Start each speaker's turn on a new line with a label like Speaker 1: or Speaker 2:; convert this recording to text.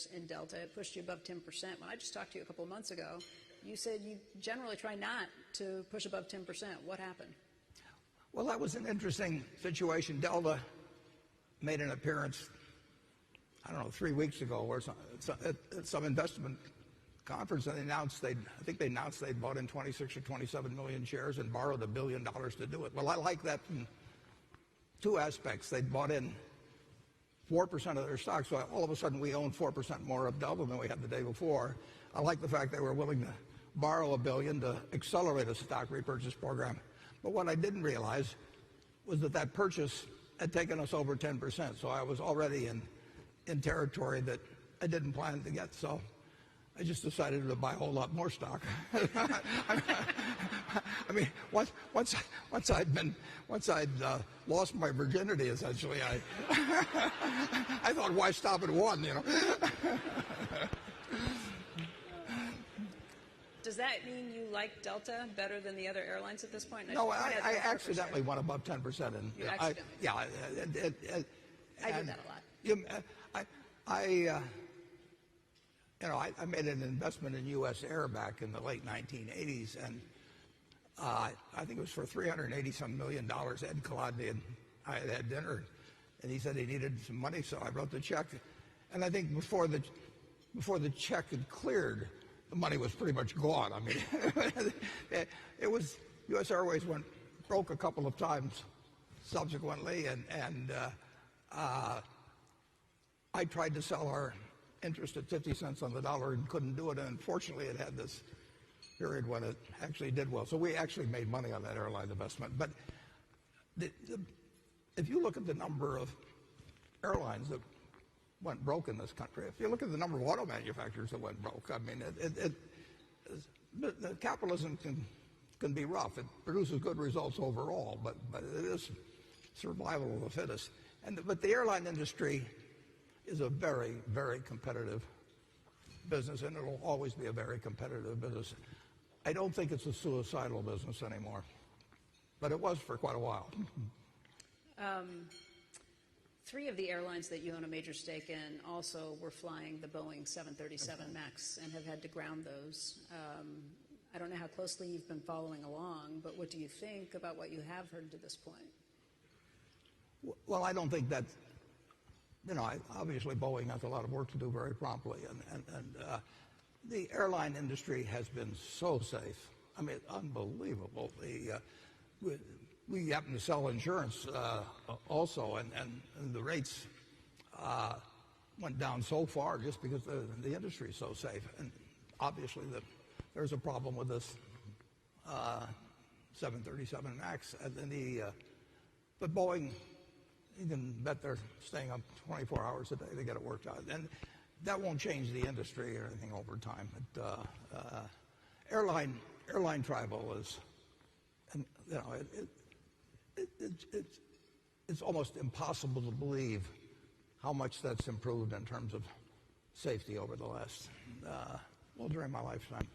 Speaker 1: shares in Delta. It pushed you above 10%. When I just talked to you a couple of months ago, you said you generally try not to push above 10%. What happened?
Speaker 2: Well, that was an interesting situation. Delta made an appearance, I don't know, 3 weeks ago or at some investment conference, and I think they announced they'd bought in 26 or 27 million shares and borrowed $1 billion to do it. Well, I like that in two aspects. They'd bought in 4% of their stock, so all of a sudden we own 4% more of Delta than we had the day before. I like the fact they were willing to borrow $1 billion to accelerate a stock repurchase program. But what I didn't realize was that purchase had taken us over 10%, so I was already in territory that I didn't plan to get. So I just decided to buy a whole lot more stock. I mean, once I'd lost my virginity, essentially, I thought, why stop at one, you know?
Speaker 1: Does that mean you like Delta better than the other airlines at this point?
Speaker 2: No, I accidentally went above 10%. And
Speaker 1: you accidentally?
Speaker 2: I
Speaker 1: do that a lot.
Speaker 2: I made an investment in U.S. Air back in the late 1980s, and I think it was for $380-some million. Ed Colodny and I had dinner, and he said he needed some money, so I wrote the check. And I think before the check had cleared, the money was pretty much gone. I mean, it was U.S. Airways went broke a couple of times subsequently, and I tried to sell our interest at 50 cents on the dollar and couldn't do it. And unfortunately, it had this period when it actually did well. So we actually made money on that airline investment. But if you look at the number of airlines that went broke in this country, if you look at the number of auto manufacturers that went broke, I mean, capitalism can be rough. It produces good results overall, but it is survival of the fittest. But the airline industry is a very, very competitive business, and it will always be a very competitive business. I don't think it's a suicidal business anymore, but it was for quite a while.
Speaker 1: Three of the airlines that you own a major stake in also were flying the Boeing 737 MAX and have had to ground those. I don't know how closely you've been following along, but what do you think about what you have heard to this point?
Speaker 2: Well, I don't think that, obviously Boeing has a lot of work to do very promptly, and the airline industry has been so safe. I mean, unbelievable. We happen to sell insurance also, and the rates went down so far just because the industry is so safe. And obviously there's a problem with this 737 MAX. But Boeing, you can bet they're staying up 24 hours a day to get it worked out. And that won't change the industry or anything over time. But airline travel is, it's almost impossible to believe how much that's improved in terms of safety over the last, during my lifetime.